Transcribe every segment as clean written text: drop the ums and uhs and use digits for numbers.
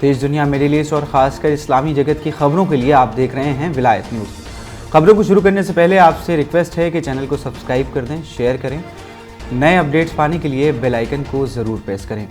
देश दुनिया middle east और ख़ासकर इस्लामी जगत की खबरों के लिए आप देख रहे हैं विलायत न्यूज़। खबरों को शुरू करने से पहले आपसे रिक्वेस्ट है कि चैनल को सब्सक्राइब कर दें, शेयर करें। नए अपडेट्स पाने के लिए बेल आइकन को ज़रूर प्रेस करें।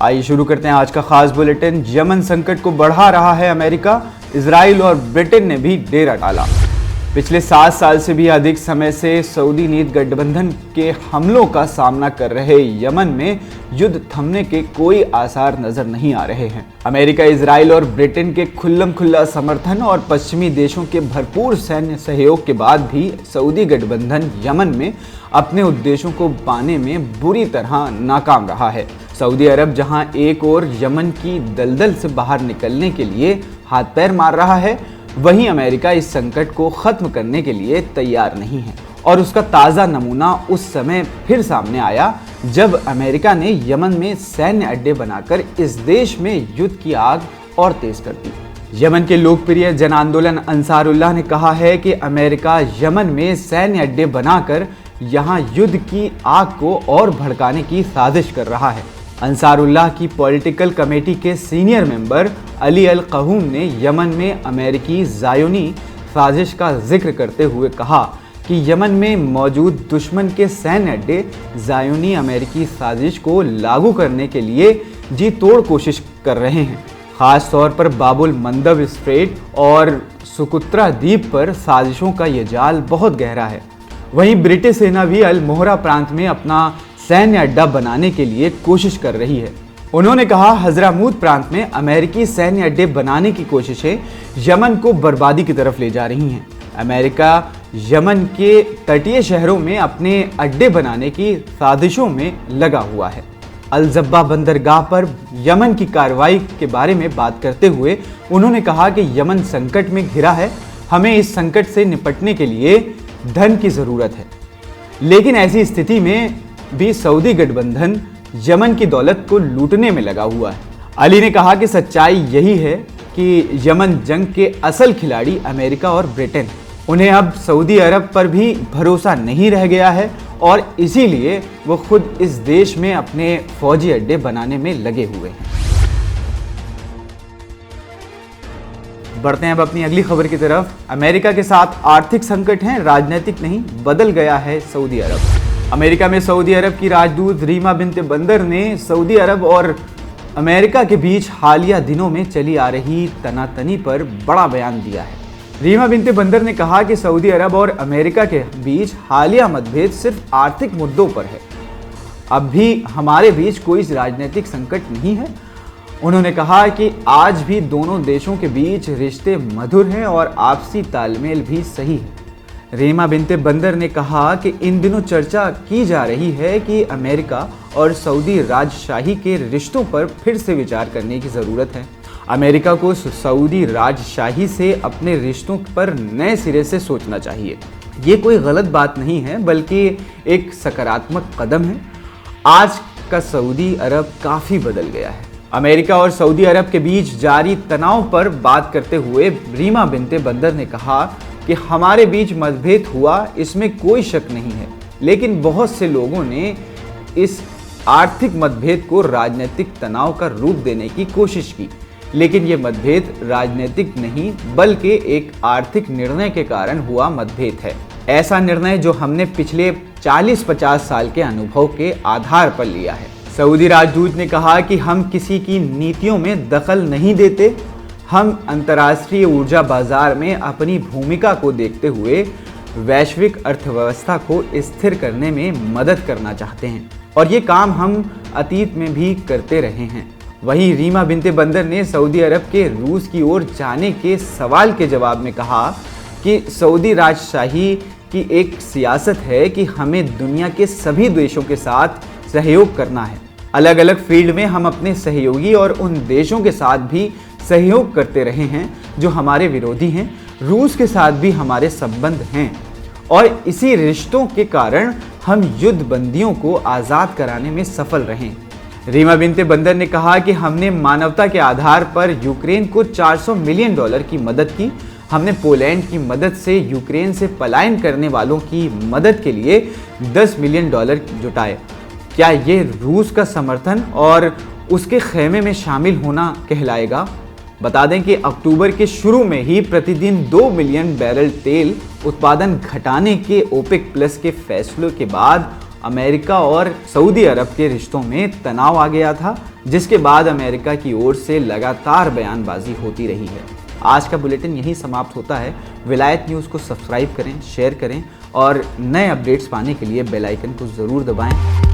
आइए शुरू करते हैं आज का खास बुलेटिन। यमन संकट को बढ़ा रहा है अमेरिका, इजराइल और ब्रिटेन ने भी डेरा डाला। पिछले 7 साल से भी अधिक समय से सऊदी नीत गठबंधन के हमलों का सामना कर रहे यमन में युद्ध थमने के कोई आसार नजर नहीं आ रहे हैं। अमेरिका, इजराइल और ब्रिटेन के खुल्लम-खुल्ला समर्थन और पश्चिमी देशों के भरपूर सैन्य सहयोग के बाद भी सऊदी गठबंधन यमन में अपने उद्देश्यों को पाने में बुरी तरह नाकाम रहा है। सऊदी अरब जहां एक ओर यमन की दलदल से बाहर निकलने के लिए हाथ पैर मार रहा है, वहीं अमेरिका इस संकट को खत्म करने के लिए तैयार नहीं है। और उसका ताज़ा नमूना उस समय फिर सामने आया जब अमेरिका ने यमन में सैन्य अड्डे बनाकर इस देश में युद्ध की आग और तेज कर दी। यमन के लोकप्रिय जन आंदोलन अंसारुल्लाह ने कहा है कि अमेरिका यमन में सैन्य अड्डे बनाकर यहाँ युद्ध की आग को और भड़काने की साजिश कर रहा है। अंसारुल्लाह की पॉलिटिकल कमेटी के सीनियर मेंबर अली अल कहूम ने यमन में अमेरिकी ज़ायोनी साजिश का जिक्र करते हुए कहा कि यमन में मौजूद दुश्मन के सैन्य अड्डे ज़ायोनी अमेरिकी साजिश को लागू करने के लिए जी तोड़ कोशिश कर रहे हैं। ख़ास तौर पर बाबुल मंदब स्ट्रेट और सुकुत्रा द्वीप पर साजिशों का यह जाल बहुत गहरा है। वहीं ब्रिटिश सेना भी अल मोहरा प्रांत में अपना सैन्य अड्डा बनाने के लिए कोशिश कर रही है। उन्होंने कहा, हजरामूद प्रांत में अमेरिकी सैन्य अड्डे बनाने की कोशिशें यमन को बर्बादी की तरफ ले जा रही हैं। अमेरिका यमन के तटीय शहरों में अपने अड्डे बनाने की साजिशों में लगा हुआ है। अल जब्बा बंदरगाह पर यमन की कार्रवाई के बारे में बात करते हुए उन्होंने कहा कि यमन संकट में घिरा है, हमें इस संकट से निपटने के लिए धन की ज़रूरत है। लेकिन ऐसी स्थिति में भी सऊदी गठबंधन यमन की दौलत को लूटने में लगा हुआ है। अली ने कहा कि सच्चाई यही है कि यमन जंग के असल खिलाड़ी अमेरिका और ब्रिटेन हैं। उन्हें अब सऊदी अरब पर भी भरोसा नहीं रह गया है और इसीलिए वो खुद इस देश में अपने फौजी अड्डे बनाने में लगे हुए हैं। बढ़ते हैं अब अपनी अगली खबर की तरफ। अमेरिका के साथ आर्थिक संकट है, राजनीतिक नहीं, बदल गया है सऊदी अरब। अमेरिका में सऊदी अरब की राजदूत रीमा बिन्ते बंदर ने सऊदी अरब और अमेरिका के बीच हालिया दिनों में चली आ रही तनातनी पर बड़ा बयान दिया है। रीमा बिन्ते बंदर ने कहा कि सऊदी अरब और अमेरिका के बीच हालिया मतभेद सिर्फ आर्थिक मुद्दों पर है, अब भी हमारे बीच कोई राजनीतिक संकट नहीं है। उन्होंने कहा कि आज भी दोनों देशों के बीच रिश्ते मधुर हैं और आपसी तालमेल भी सही है। रीमा बिन्ते बंदर ने कहा कि इन दिनों चर्चा की जा रही है कि अमेरिका और सऊदी राजशाही के रिश्तों पर फिर से विचार करने की ज़रूरत है। अमेरिका को सऊदी राजशाही से अपने रिश्तों पर नए सिरे से सोचना चाहिए। ये कोई गलत बात नहीं है, बल्कि एक सकारात्मक कदम है। आज का सऊदी अरब काफ़ी बदल गया है। अमेरिका और सऊदी अरब के बीच जारी तनाव पर बात करते हुए रीमा बिन्ते बंदर ने कहा कि हमारे बीच मतभेद हुआ, इसमें कोई शक नहीं है, लेकिन बहुत से लोगों ने इस आर्थिक मतभेद को राजनीतिक तनाव का रूप देने की कोशिश की। लेकिन ये मतभेद राजनीतिक नहीं, बल्कि एक आर्थिक निर्णय के कारण हुआ मतभेद है। ऐसा निर्णय जो हमने पिछले 40-50 साल के अनुभव के आधार पर लिया है। सऊदी राजदूत ने कहा कि हम किसी की नीतियों में दखल नहीं देते, हम अंतर्राष्ट्रीय ऊर्जा बाजार में अपनी भूमिका को देखते हुए वैश्विक अर्थव्यवस्था को स्थिर करने में मदद करना चाहते हैं और ये काम हम अतीत में भी करते रहे हैं। वहीं रीमा बिन्ते बंदर ने सऊदी अरब के रूस की ओर जाने के सवाल के जवाब में कहा कि सऊदी राजशाही की एक सियासत है कि हमें दुनिया के सभी देशों के साथ सहयोग करना है। अलग अलग फील्ड में हम अपने सहयोगी और उन देशों के साथ भी सहयोग करते रहे हैं जो हमारे विरोधी हैं। रूस के साथ भी हमारे संबंध हैं और इसी रिश्तों के कारण हम युद्ध बंदियों को आज़ाद कराने में सफल रहे। रीमा बिनते बंदर ने कहा कि हमने मानवता के आधार पर यूक्रेन को $400 मिलियन की मदद की। हमने पोलैंड की मदद से यूक्रेन से पलायन करने वालों की मदद के लिए $10 मिलियन जुटाए। क्या ये रूस का समर्थन और उसके खेमे में शामिल होना कहलाएगा? बता दें कि अक्टूबर के शुरू में ही प्रतिदिन 2 मिलियन बैरल तेल उत्पादन घटाने के ओपेक प्लस के फैसले के बाद अमेरिका और सऊदी अरब के रिश्तों में तनाव आ गया था, जिसके बाद अमेरिका की ओर से लगातार बयानबाजी होती रही है। आज का बुलेटिन यहीं समाप्त होता है। विलायत न्यूज़ को सब्सक्राइब करें, शेयर करें और नए अपडेट्स पाने के लिए बेल आइकन को ज़रूर दबाएं।